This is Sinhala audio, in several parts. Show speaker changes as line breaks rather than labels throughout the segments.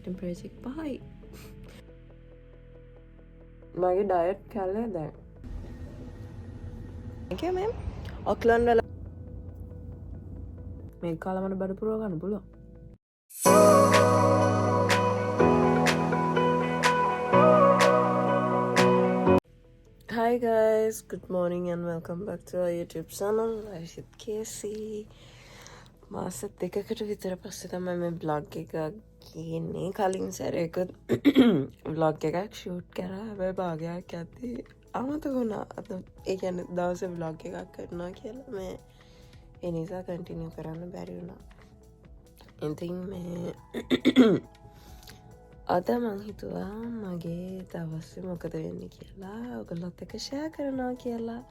ටෙම්පරේචර් 5යි. මගේ ඩයට් කැල්ලේ දැන්. Okay ma'am. ඔක්ලන්ඩ් වල මේ කාලමට බඩ පුරව ගන්න පුළුවන්. Hi guys, good morning and welcome back to our YouTube channel. Rashid Casey. මාස දෙකකට විතර පස්සේ තමයි මේ බ්ලොග් එක ගේන්නේ. කලින් සැරේකුත් බ්ලොග් එකක් ෂූට් කරා. හැබැයි භාගයක් යද්දී අමතක වුණා. ඒ කියන්නේ දවසේ බ්ලොග් එකක් කරනවා කියලා මේ ඒ නිසා කන්ටිනියු කරන්න බැරි වුණා. ඉතින් මේ අද මං හිතුවා මගේ දවසේ මොකද වෙන්නේ කියලා ඔයගොල්ලොත් එක්ක ෂෙයා කරනවා කියලා.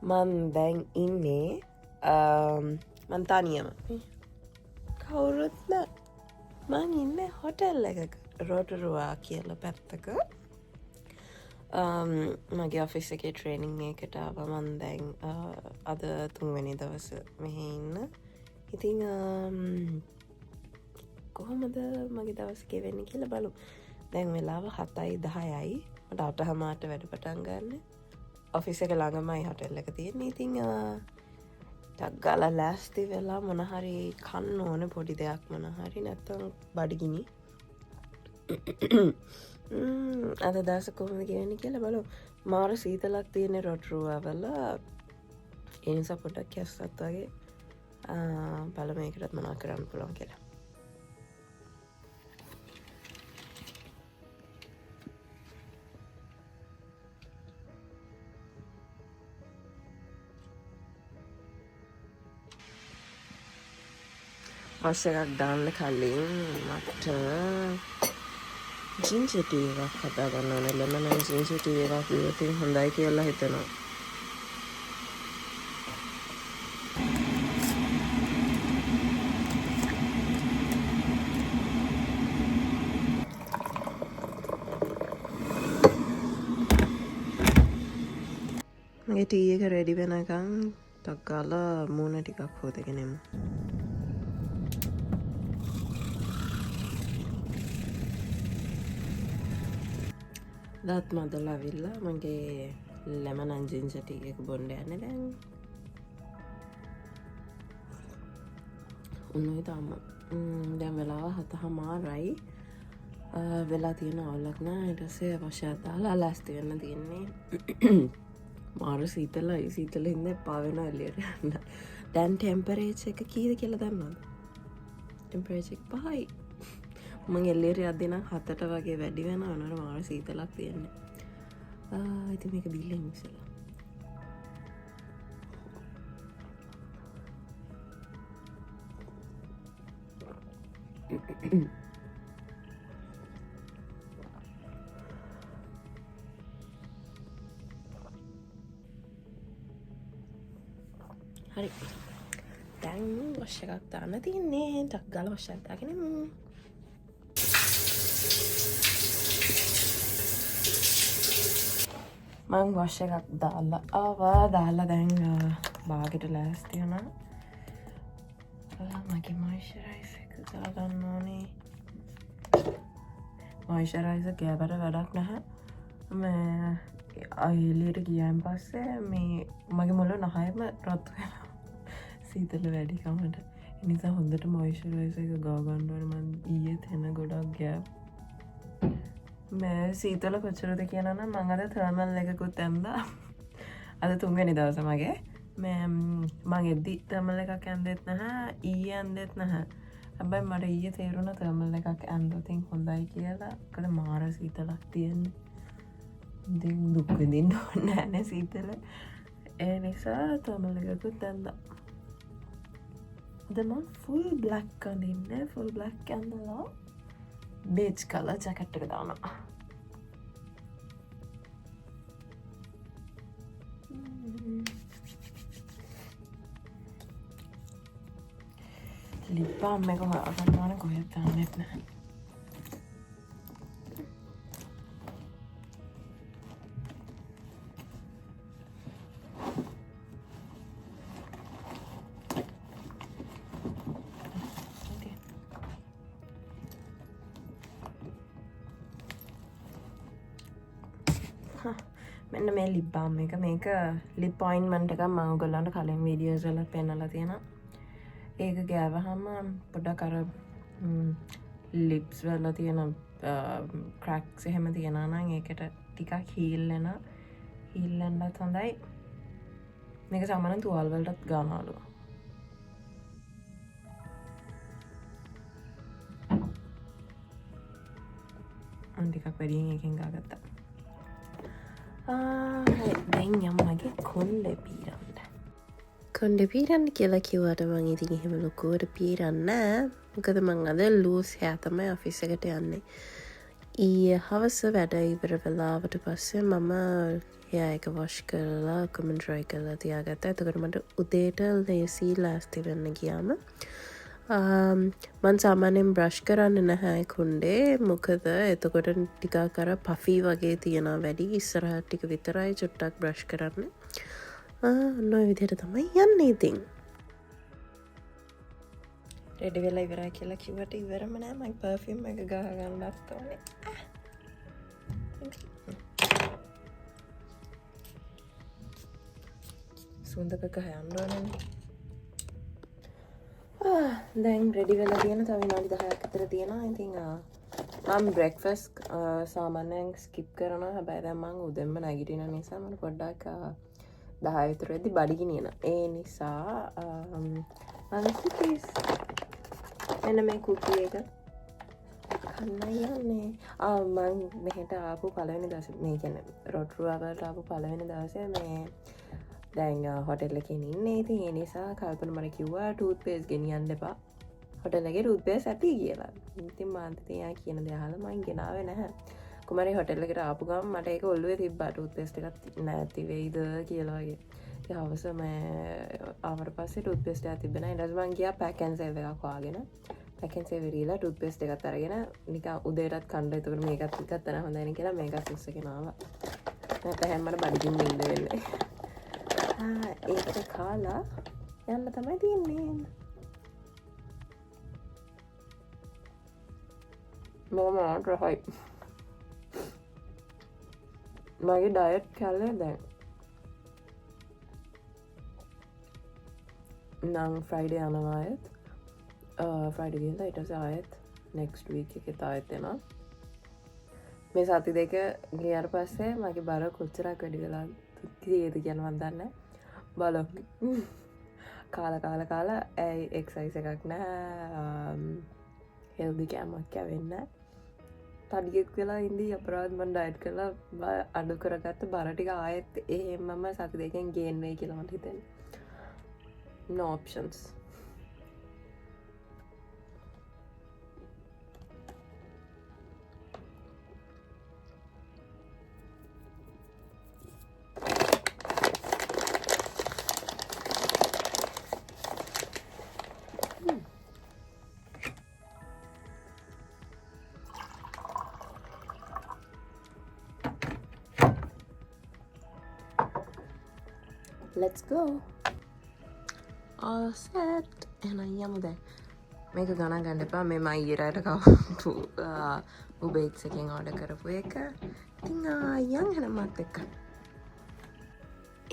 මම දැන් ඉන්නේ මං තනියම. කවුරුත් නෑ. මං ඉන්නේ හොටෙල් එකක. රොටරුවා කියලා පැත්තක. මගේ ඔෆිස් එකේ ට්‍රේනින් එකකට ආවා මං දැන් අද 3 වෙනි දවස මෙහෙ ඉන්න. ඉතින් කොහොමද මගේ දවස ගෙවෙන්නේ කියලා බලමු. දැන් වෙලාව 7:10යි. මට 8:00ට වැඩ පටන් ගන්න. ඔෆිස් එක ළඟමයි හොටෙල් එක තියෙන්නේ. ඉතින් ටක් ගාලා ලෑස්ති වෙලා මොන හරි කන්න ඕන පොඩි දෙයක් මොන හරි නැත්නම් බඩගිනි. අද දවස කොහොමද ගෙවෙන්නේ කියලා බලමු. මාර සීතලක් තියෙන රොටරුවා වල ඒ නිසා පොඩ්ඩක් කැස්සත් වගේ බලමු මේකටත් මොනවා කරන්න පුළුවන් කියලා. වස් එකක් දාන්න කලින් මට ජින්ජර් ටී එකක් හදා ගන්න ඕනේ. ලෙමන් ජින්ජර් ටී එකක් බිව්වොත් හොඳයි කියලා හිතනවා. මගේ ටී එක රෙඩි වෙනකන් ටක් ගාලා මූණ ටිකක් හොදගෙන එමු. දත් මදලා ඇවිල්ලා මගේ ලෙමන් ඇන් ජින්ජර් ටී එක බොන්න යන්නේ දැන්. උණුයි තාම. දැන් වෙලාව 7:00යි. වෙලා තියෙන අවුලක් නෑ. ඊට පස්සේ වශයෙන් දාලා ලෑස්ති වෙන්න තියෙන්නේ. මාර සීතලයි. සීතලෙ ඉන්න එපා වෙනවා එළියට යන්න. දැන් ටෙම්පරේචර් එක කීයද කියලා දන්නවද? ටෙම්පරේචර් 5යි. මං එල්ලේට යද්දී නම් 7ට වගේ වැඩි වෙනවා නේද මාර සීතලක් තියෙන්නේ. ඉතින් මේක බිල්ලෙන් ඉස්සෙල්ලා. හරි. දැන් වොෂ් එකක් දාන්න තියෙන්නේ. ටක් ගාලා වොෂ් එකක් දාගෙන මං වොෂ් එකක් දාලා ආවා. දාලා දැන් බාගෙට ලෑස්ති වුණා. මගේ මොයිස්චරයිසර් එක දාගන්න ඕනේ. මොයිස්චරයිසර් ගෑවට වැඩක් නැහැ. මේ එළියට ගියන් පස්සේ මේ මගේ මොළ නහයම රත් වෙනවා. සීතල වැඩි කමට. ඒ නිසා හොඳට මොයිස්චරයිසර් එක ගා ගන්න ඕනේ. මං ඊයේ තැන ගොඩක් ගෑප් මේ සීතල කොච්චරද කියනවා නම් මම අද තර්මල් එකකුත් ඇන්දා. අද 3 වෙනි දවසේ මගේ මම එද්දි තර්මල් එකක් ඇන්දෙත් නැහැ. ඊයේ ඇන්දෙත් නැහැ. හැබැයි මට ඊයේ තේරුණා තර්මල් එකක් ඇන්දොත් හොඳයි කියලා. මොකද මාර සීතලක් තියෙන්නේ. ඉතින් දුක් විඳින්න ඕනේ නැහැ සීතල. ඒ නිසා තර්මල් එකකුත් ඇන්දා. අද මම ෆුල් බ්ලැක් අඳින්නේ. ෆුල් බ්ලැක් ඇන්දලා beige color jacket එක දානවා. lip balm එක හොයාගන්න ඕනේ කොහෙද දාන්නෙත් නැහැ. මෙන්න මේ ලිප් බාම් එක මේක ලිප් ඔයින්ට්මන්ට් එකක් මම ඔයගොල්ලන්ට කලින් වීඩියෝස් වල පෙන්නලා තියෙනවා. ඒක ගෑවහම පොඩ්ඩක් අර ලිප්ස් වල තියෙන ක්‍රැක්ස් එහෙම තියෙනවා නම් ඒකට ටිකක් හීල් වෙන්නත් හොඳයි. මේක සාමාන්‍යයෙන් තුවාල වලටත් ගන්නවලු. ටිකක් වැඩියෙන් එකෙන් ගාගත්තා. දැන් යමු මගේ කොණ්ඩේ පීරන්න. කොණ්ඩේ පීරන්න කියලා කිව්වට මං ඉතින් එහෙම ලොකුවට පීරන්නේ නෑ. මොකද මං අද ලූස් හෑ තමයි ඔෆිස් එකට යන්නේ. ඊයේ හවස වැඩ ඉවර වෙලාවට පස්සේ මම එයා එක වොෂ් කරලා කොමන් ඩ්‍රයි කරලා තියාගත්තා. එතකොට මට උදේට ලේසි ලෑස්ති වෙන්න ගියාම මං සාමාන්‍යයෙන් බ්‍රෂ් කරන්න නැහැ කොණ්ඩේ. මොකද එතකොට ටිකක් අර පෆි වගේ තියෙනවා වැඩි. ඉස්සරහට ටික විතරයි චුට්ටක් බ්‍රෂ් කරන්න. ඔය විදිහට තමයි යන්නේ ඉතින්. රෙඩි වෙලා ඉවරයි කියලා කිව්වට ඉවරම නෑ. මගේ පර්ෆියුම් එක ගහ ගන්නත් ඕනේ. සුන්දක ගහ යන්න ඕනේ. දැන් රෙඩි වෙලා තියෙන තව විනාඩි 10ක් විතර තියෙනවා. ඉතින් මම බ්‍රෙක්ෆාස්ට් සාමාන්‍යයෙන් ස්කිප් කරනවා. හැබැයි දැන් මම උදෙන්ම නැගිටින නිසා මට පොඩ්ඩක් 10 විතර වෙද්දි බඩගිනින. ඒ නිසා මම කුකීස් එන්න මේ කුකී එක කන්න යන්නේ. මම මෙහෙට ආපු පළවෙනි දවසේ මේ කියන්නේ රොට්රුවවලට ආපු පළවෙනි දවසේ මේ දැන් හොටෙල් එකේ ඉන්නේ. ඉතින් ඒ නිසා කල්පන මට කිව්වා ටූත් පේස්ට් ගෙනියන්න එපා. හොටෙල් එකේ ටූත් පේස්ට් ඇති කියලා. ඉතින් මම තියා කියන දේ අහලා මම ගෙනාවේ නැහැ. කුමාරී හොටෙල් එකට ආපු ගමන් මට ඒක ඔළුවේ තිබ්බා ටූත් පේස්ට් එකක් නැති වෙයිද කියලා වගේ. ඉතින් හවස මම ආවට පස්සේ ටූත් පේස්ට් එකක් තිබ්බේ නැහැ. ඊට පස්සේ මම ගියා පැක් ඇන්ඩ් සේව් එකක් හොයාගෙන. පැක් ඇන්ඩ් සේව් ඉරිලා ටූත් පේස්ට් එකක් අරගෙන නිකන් උදේටත් කන්න. ඒතකොට මේකත් ගත්තා නම් හොඳයි නේ කියලා මේකත් උස්සගෙන ආවා. නැත්නම් හැමෝම බඩගින්න ඉන්න වෙන්නේ. ඒක කාලා යන්න තමයි තියන්නේ. මම රහයි. මගේ ඩයට් කැලේ දැන් නම් ෆ්‍රයිඩේ යනවා ආයෙත්. ෆ්‍රයිඩේ ගිහලා ඊට පස්සේ ආයෙත් නෙක්ස්ට් වීක් එකේ තායෙත් එනවා. මේ සති දෙක ගියාට පස්සේ මගේ බර කොච්චරක් වැඩි වෙලා තියෙද කියලා මම දන්නේ. බලමු. කාලා එක්සයිස් එකක් නැහැ. හෙල්දි කෑමක් කැවෙන්නේ නැහැ. තඩියෙක් වෙලා ඉඳී අපරාධ මම ඩයට් කරලා අඩු කරගත්ත බර ටික ආයෙත් එහෙමම සති දෙකෙන් ගේන් වෙයි කියලා මට හිතෙන්නේ. No options. Let's go. All set. එහෙනම් යමු දැන්. මේක ගණන් ගන්න එපා. මේ මම ඊරාට කවුතු Uber Eats එකෙන් ඕඩර් කරපු එක. ඉතින් යන් හැමත් එක්ක.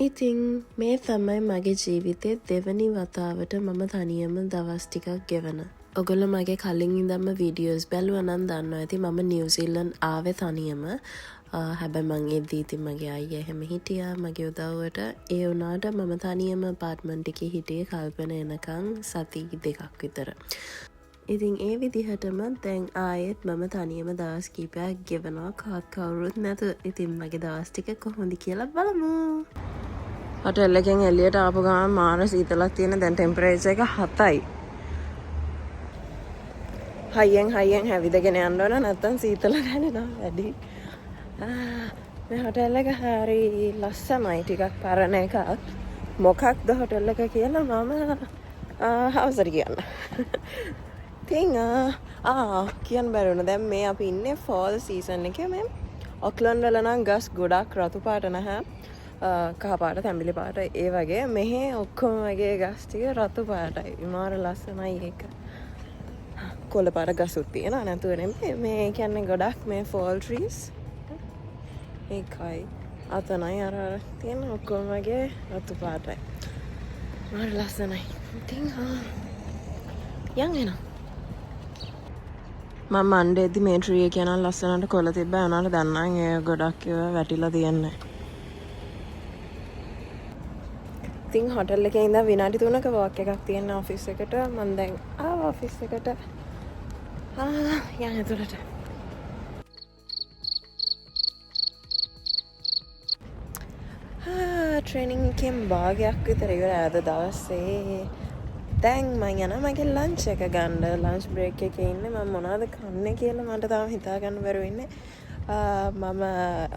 ඉතින් මේ තමයි මගේ ජීවිතේ දෙවනි වතාවට මම තනියම දවස් ටිකක් ගෙවන. ඔගොල්ලෝ මගේ කලින් ඉඳන්ම වීඩියෝස් බැලුවා නම් දන්නවා ඇති මම නිව්සීලන්ඩ් ආවේ තනියම. හැබැයි මං එද්දී ඉතින් මගේ අයියා එහෙම හිටියා මගේ උදව්වට. ඒ වුණාට මම තනියම අපාර්ට්මන්ට් එකේ හිටියේ කල්පන එනකන් සති දෙකක් විතර. ඉතින් ඒ විදිහටම දැන් ආයෙත් මම තනියම දවස් කීපයක් ගෙවනවා කවුරුත් නැතුව. ඉතින් මගේ දවස් ටික කොහොමද කියලා බලමු. හොටෙල් එකෙන් එළියට ආපු ගමන් මාර සීතලක් තියෙන. දැන් ටෙම්පරේචර් එක 7යි. හයියෙන් හැවිදගෙන යන්න ඕන නැත්නම් සීතල දැනෙනවා වැඩි. මේ හොටෙල් එක හරි ලස්සනයි. ටිකක් පරණ එකක්. මොකක්ද හොටෙල් එක කියලා මම හවසට කියන්න. ඉතින් කියන්න බැරුණ දැන් මේ අපි ඉන්නේ ෆෝල් සීසන් එකේ. මේ ඔක්ලන්ඩ් වල නම් ගස් ගොඩක් රතු පාට නැහැ. කහ පාට තැඹිලි පාට ඒ වගේ. මෙහි ඔක්කොම වගේ ගස් ටික රතු පාටයි. මාර ලස්සනයි ඒක. කොළ පාට ගසුත් තියෙනවා නැතුව නෙමෙයි. මේ කියන්නේ ගොඩක් මේ ෆෝල් ට්‍රීස්. ඒකයි අතනයි අර තියෙන ඔක්කොම වගේ රතු පාටයි. මාර ලස්සනයි. ඉතින් යන් එනවා. මම මණ්ඩේදී මේ ට්‍රී එක යන ලස්සනට කොළ තිබ්බා. උනාට දැන් නම් ඒ ගොඩක් ඒවා වැටිලා තියන්නේ. ඉතින් හොටෙල් එකේ ඉඳන් විනාඩි 3ක වොක් එකක් තියෙන ඔෆිස් එකට. මම දැන් ආවා ඔෆිස් එකට. යන් ඇතුළට. ට්‍රේනින් එකෙන් භාගයක් විතර ඉවරයි අද දවසේ. දැන් මම යනවා මගේ ලන්ච් එක ගන්න. ලන්ච් බ්‍රේක් එකේ ඉන්නේ. මම මොනවද කන්නේ කියලා මට තාම හිතා ගන්න බැරුව ඉන්නේ. මම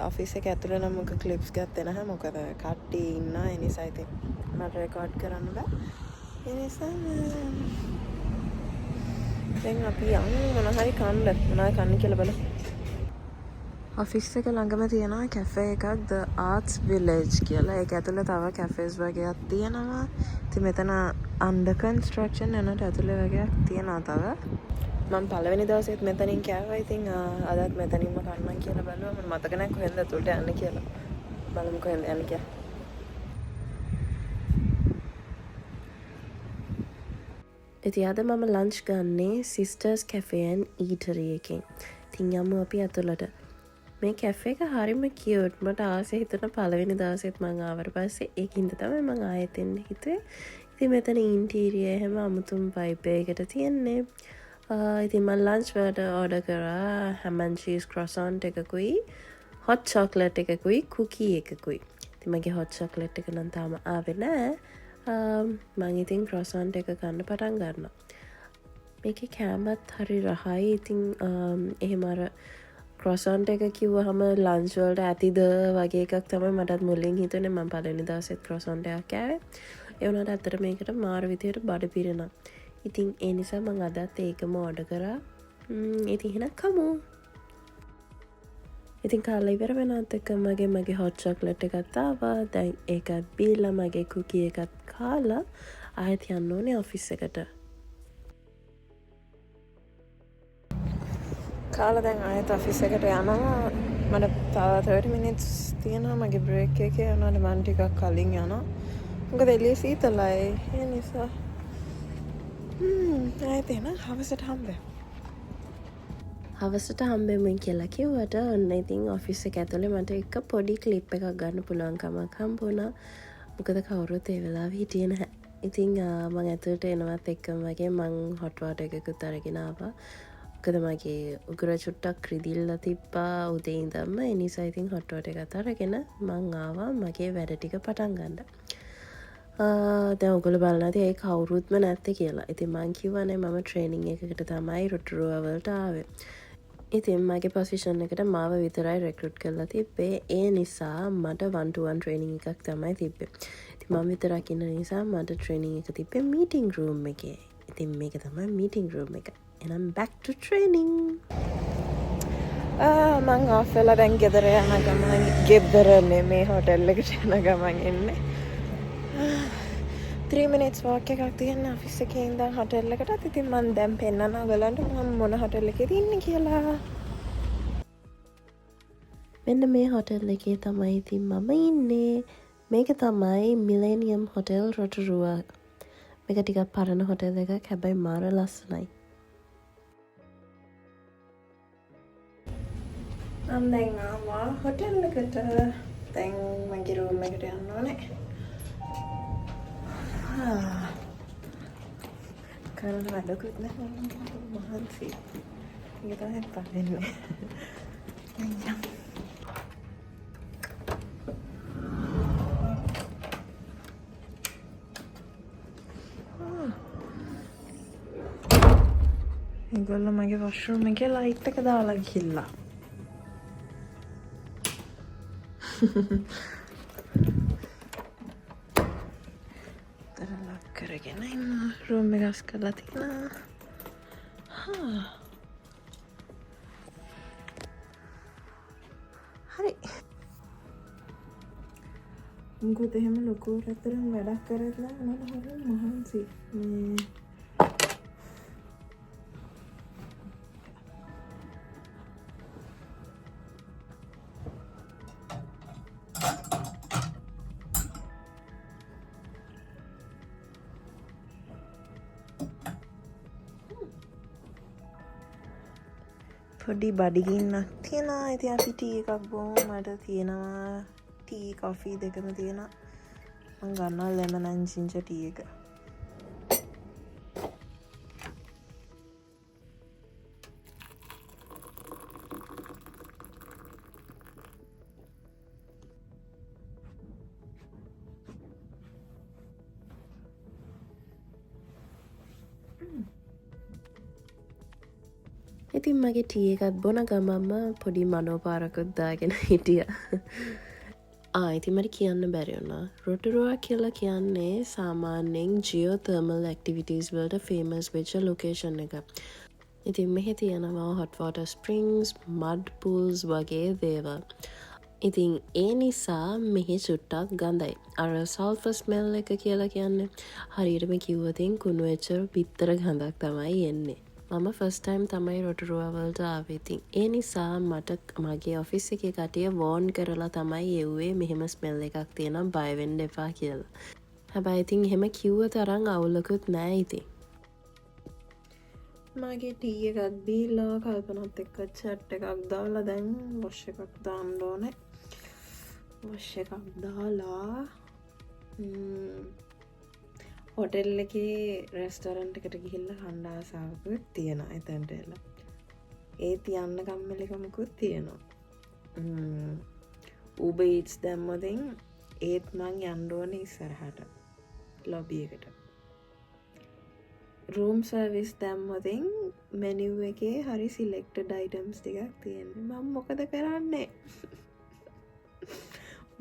ඔෆිස් එක ඇතුළේ නම් මොක ක්ලිප්ස් ගත්තේ නැහැ. මොකද කට්ටිය ඉන්නා. ඒ නිසා ඉතින් මට රෙකෝඩ් කරන්න බෑ. ඒ නිසා දැන් අපි යමු මොනවා හරි කන්න. මොනවද කන්නේ කියලා බලමු. ඔෆිස් එක ළඟම තියෙනවා කැෆේ එකක් The Arts Village කියලා. ඒක ඇතුළේ තව කැෆේස් වගේක් තියෙනවා. ඉතින් මෙතන under construction යනට ඇතුළේ වගේක් තියෙනවා තව. මම පළවෙනි දවසේත් මෙතනින් කෑවා. ඉතින් අදත් මෙතනින්ම කන්නම් කියලා බලුවා. මට මතක නැහැ කොහෙන්ද ඇතුළට යන්නේ කියලා. බලමු කොහෙන්ද යන්නේ කියලා. ඉතින් අද මම ලන්ච් ගන්නේ Sisters Cafe and Eatery එකෙන්. ඉතින් යමු අපි ඇතුළට. මේ කැෆේ එක හරිම කියුට්. මට ආසෙ හිතුණා පළවෙනි දවසෙත් මම ආවට පස්සේ ඒකින්ද තමයි මම ආයෙත් එන්න හිතුවේ. ඉතින් මෙතන ඉන්ටීරියර් එහෙම අමුතුම වයිබ් එකකට තියෙන්නේ. ඉතින් මම ලන්ච් වලට ඕඩර් කරා හැම් and cheese ක්‍රොසන්ට් එකකුයි hot chocolate එකකුයි cookie එකකුයි. ඉතින් මගේ හොට් චොක්ලට් එක නම් තාම ආවේ නෑ. මම ඉතින් ක්‍රොසන්ට් එක ගන්න පටන් ගන්නවා. මේකේ කෑමත් හරි රහයි. ඉතින් එහෙම අර ක්‍රොසන්ට් එක කිව්වහම ලන්ච් වලට ඇතිද වගේ එකක් තමයි මටත් මුලින් හිතුනේ. මම පළවෙනි දවසෙත් ක්‍රොසන්ට් එකක් කෑවේ. ඒ වුණාට ඇත්තට මේකට මාර විදියට බඩ පිරෙනවා. ඉතින් ඒ නිසා මම අදත් ඒකම ඕඩර් කරා. ඉතින් එහෙනම් කමු. ඉතින් කාලා ඉවර වෙනත් එක්ක මගේ හොට් චොක්ලට් එකත් ආවා. දැන් ඒකත් බීලා මගේ කුකී එකත් කාලා ආයෙත් යන්න ඕනේ ඔෆිස් එකට. කාලා දැන් ආයෙත් ඔෆිස් එකට යනවා. මට තව 30 minutes තියෙනවා මගේ බ්‍රේක් එකේ. යනවාට මම ටිකක් කලින් යනවා. මොකද එළිය සීතලයි. ඒ නිසා ආයෙත් එන හවසට හම්බෙමු. හවසට හම්බෙමු කියලා කිව්වට ඔන්න ඉතින් ඔෆිස් එක ඇතුලේ මට එක පොඩි ක්ලිප් එකක් ගන්න පුළුවන් කමක් හම්බුණා. මොකද කවුරුත් ඒ වෙලාවේ හිටියේ නැහැ. ඉතින් මම ඇතුලට එනවත් එක්කම වගේ මං හොට් වෝටර් එකකුත් අරගෙන ආවා. මොකද මගේ උගුර චුට්ටක් රිදිල්ලා තිබ්බා උදේ ඉඳන්ම. ඒ නිසා ඉතින් හොට් වෝටර් එකත් අරගෙන මං ආවා මගේ වැඩ ටික පටන් ගන්න. දැන් ඔයගොල්ලෝ බලනවාද ඒ කවුරුත්ම නැත්තේ කියලා. ඉතින් මං කිව්වනේ මම ට්‍රේනින් එකකට තමයි රොටරුවා වලට ආවේ. ඉතින් මගේ පොසිෂන් එකට මාව විතරයි රෙක්රුට් කරලා තිබ්බේ. ඒ නිසා මට 1-to-1 ට්‍රේනින් එකක් තමයි තිබ්බේ. ඉතින් මම විතරක් ඉන්න නිසා මට ට්‍රේනින් එක තිබ්බේ මීටින් රූම් එකේ. ඉතින් මේක තමයි මීටින් රූම් එක. එහෙනම් back to training. මං ඔෆ් වෙලා දැන් ගෙදර යන ගමන් ගෙදර නෙමේ හොටෙල් එකට යන ගමන් එන්නේ. 3 minutes walk එකක් තියෙන ඔෆිස් එකේ ඉඳන් හොටෙල් එකටත්. ඉතින් මම දැන් පෙන්නනවා ඔයගලන්ට මම මොන හොටෙල් එකේද ඉන්නේ කියලා. මෙන්න මේ හොටෙල් එකේ තමයි ඉතින් මම ඉන්නේ. මේක තමයි මිලේනියම් හොටෙල් රොටරුවා. මේක ටිකක් පරණ හොටෙල් එකක්. හැබැයි මාර ලස්සනයි. මම දැන් ආවා හොටෙල් එකට. දැන් මගේ රූම් එකට යන්න ඕනේ. කරන වැඩකුත් නැහැ මහන්සි. ඒක තමයි පන්නේ. ඒගොල්ලෝ මගේ වොෂ්රූම් එකේ ලයිට් එක දාලා ගිහිල්ලා. කරගෙන ඉන්න රූම් එක ගස් කරලා තියෙනවා. හරි. මොකද එහෙම ලොකු රටතරන් වැඩක් කරත් නම් මම හරි මහන්සි. පොඩි බඩගින්නක් තියෙනවා. ඉතින් අපි ටී එකක් බොමු. මට තියෙනවා ටී කොෆි දෙකම තියෙනවා. මම ගන්නවා ලෙමන් ඇන්ඩ් ජින්ජර් ටී එක. ඉතින් මගේ ටී එකත් බොන ගමම්ම පොඩි මනෝපාරකුත් දාගෙන හිටිය. ඉතින් මට කියන්න බැරි වුණා. රොටරුවා කියලා කියන්නේ සාමාන්‍යයෙන් ජියෝතර්මල් ඇක්ටිවිටීස් වලට ෆේමස් වෙච්ච ලොකේෂන් එක. ඉතින් මෙහි තියෙනවා hot water springs, mud pools වගේ දේවල්. ඉතින් ඒ නිසා මෙහි චුට්ටක් ගඳයි. අර සල්ෆර් ස්මෙල් එක කියලා කියන්නේ හරියටම කිව්වොතින් කුණු වෙච්ච පිත්තර ගඳක් තමයි එන්නේ. මම ෆස්ට් ටයිම් තමයි රොටරුවා වලට ආවේ. ඉතින් ඒ නිසා මට මගේ ඔෆිස් එකේ කට්ටිය වෝන් කරලා තමයි එව්වේ මෙහෙම ස්මෙල් එකක් තියෙනවා බය වෙන්න එපා කියලා. හැබැයි ඉතින් එහෙම කිව්ව තරම් අවුලකුත් නෑ ඉතින්. මගේ ටී එකක් බීලා කල්පනාත් එක්ක චැට් එකක් දාලා දැන් වොෂ් එකක් දාන්න ඕනේ. වොෂ් එකක් දාලා හොටෙල් එකේ රෙස්ටොරන්ට් එකට ගිහිල්ලා කන්න ආසාවකුත් තියෙනවා එතනට එලා. ඒත් යන්න කම්මැලිකමකුත් තියෙනවා. Uber Eats දැම්මොතින් ඒත් මං යන්න ඕනේ ඉස්සරහට ලොබි එකට. රූම් සර්විස් දැම්මොතින් මෙනිව් එකේ හරි සිලෙක්ටඩ් අයිටම්ස් ටිකක් තියෙන්නේ. මම මොකද කරන්නේ?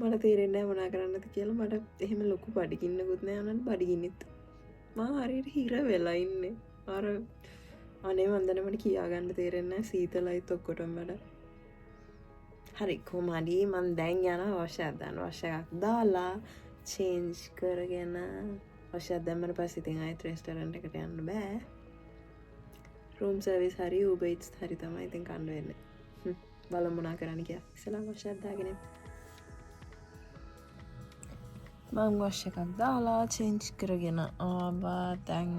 මට තේරෙන්නේ නැහැ මොනා කරන්නද කියලා. මට එහෙම ලොකු බඩගින්නකුත් නැහැ. උනත් බඩගින්නෙත් මම හරියට හිර වෙලා ඉන්නේ. අර අනේ මන්දන මට කියාගන්න තේරෙන්නේ නැහැ. සීතලයිත් ඔක්කොටම වඩා. හරි කොහමද මම දැන් යනවා වොෂ් එකක් දාන්න. වොෂ් එකක් දාලා චේන්ජ් කරගෙන වොෂ් එකක් දැම්මම පස්සේ ඉතින් ආයෙත් රෙස්ටොරන්ට් එකට යන්න බෑ. රූම් සර්විස් හරි Uber Eats හරි තමයි ඉතින් කන්න වෙන්නේ. බලමු මොනා කරන්න කියලා. ඉස්සලා වොෂ් එකක් දාගෙන මං වොෂ් එකක් දාලා චේන්ජ් කරගෙන ආවා. දැන්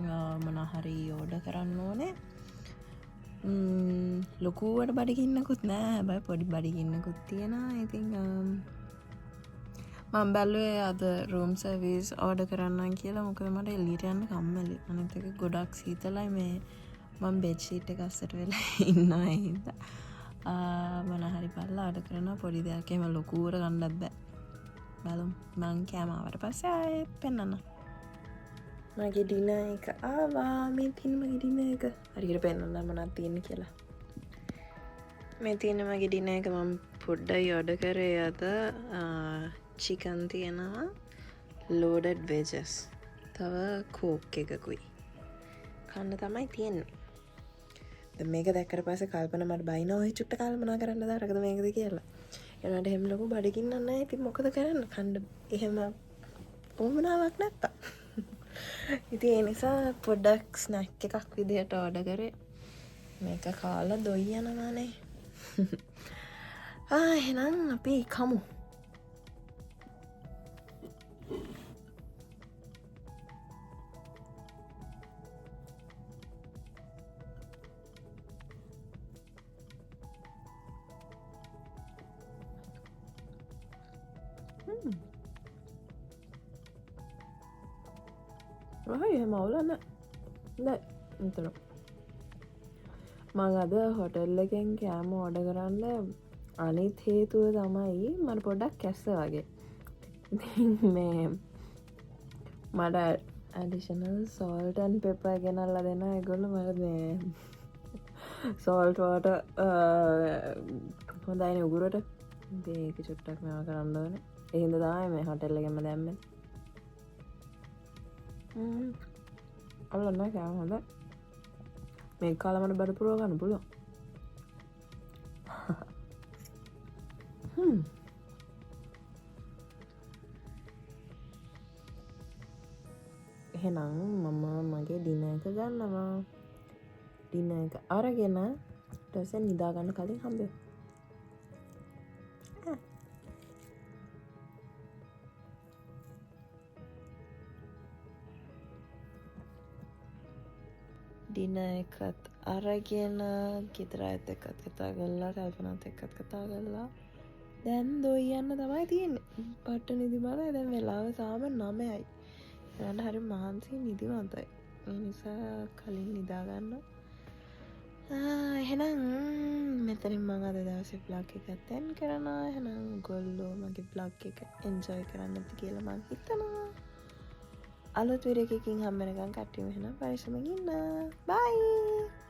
මොනා හරි ඕඩර් කරන්න ඕනේ. ලොකුවට බඩගින්නකුත් නෑ. හැබැයි පොඩි බඩගින්නකුත් තියෙනවා. ඉතින් මම බැලුවේ අද රූම් සර්විස් ඕඩර් කරන්නම් කියලා. මොකද මට එළියට යන්න කම්මැලි. අනිත් එක ගොඩක් සීතලයි. මේ මම බෙඩ් ෂීට් එක අස්සට වෙලා ඉන්නවා ඒ හින්දා. මොනා හරි බලලා ඕඩර් කරනවා. පොඩි දෙයක් එහෙම ලොකුවට ගන්නත් බෑ. බලමු මං කෑම ආවට පස්සේ ආයෙත් පෙන්නන්න. මගේ ඩිනර් එක ආවා. මේ තියෙන මගේ ඩිනර් එක. හරියට පෙන්නන්න මොනවද තියෙන්නේ කියලා. මේ තියෙන මගේ ඩිනර් එක මම පොඩ්ඩයි ඕඩර් කරේ අද. චිකන් තියෙනවා, loaded wedges. තව කෝක් එකකුයි. කන්න තමයි තියෙන්නේ. දැන් මේක දැක්කට පස්සේ කල්පනා මට බයිනවා ඔය චුට්ට කල්පනා කරන්නද අරකද මේකද කියලා. එනවාට එහෙම ලොකු බඩගින්නක් නැහැ. ඉතින් මොකද කරන්න? කන්න එහෙම වුමනාවක් නැත්තා. ඉතින් ඒ නිසා පොඩ්ඩක් ස්නැක් එකක් විදියට ඕඩර් කරේ. මේක කාලා දොයි යනවානේ. එහෙනම් අපි කමු. එහෙම අවුලක් නෑ. මෙතන මං අද හොටෙල් එකෙන් කෑම ඕඩර් කරන්න අනිත් හේතුව තමයි මට පොඩ්ඩක් කැස්ස වගේ. මේ මට ඇඩිෂනල් සෝල්ට් ඇන්ඩ් පෙපර් ගෙනල්ලා දෙන්න ඒගොල්ලෝ මට මේ සෝල්ට් වෝටර් හොඳයිනේ උගුරට. ඉතින් ඒක චුට්ටක් මේවා කරන්න ඕනේ. ඒ හින්දා තමයි මේ හොටෙල් එකෙන්ම දැම්මේ. අල්ලන්න කෑම හොඳයි. මේක කාලා මට බඩ පුරව ගන්න පුළුවන්. එහෙනම් මම මගේ ඩිනර් එක ගන්නවා. ඩිනර් එක අරගෙන ඊට පස්සේ නිදා ගන්න කලින් හම්බෙමු. ඩින එකත් අරගෙන ගෙදර අයත් එක්කත් කතා කරලා කල්පනාත් එක්කත් කතා කරලා දැන් දොයියන්න තමයි තියෙන්නේ පට්ට නිදිමත දැන් වෙලාව තාම 9යි යන්න හරි මහන්සි නිදිමතයි ඒ නිසා කලින් නිදාගන්න එහෙනම් මෙතනින් මම අද දවසේ vlog එක ඇතෙන් කරනවා එහෙනම් ගොල්ලෝ මගේ vlog එක enjoy කරන්න ඇති කියලා මම හිතනවා අලුත් වීඩියෝ එකකින් හම්බ වෙනකන් කට්ටියම එහෙනම් පරිස්සමෙන් ඉන්න bye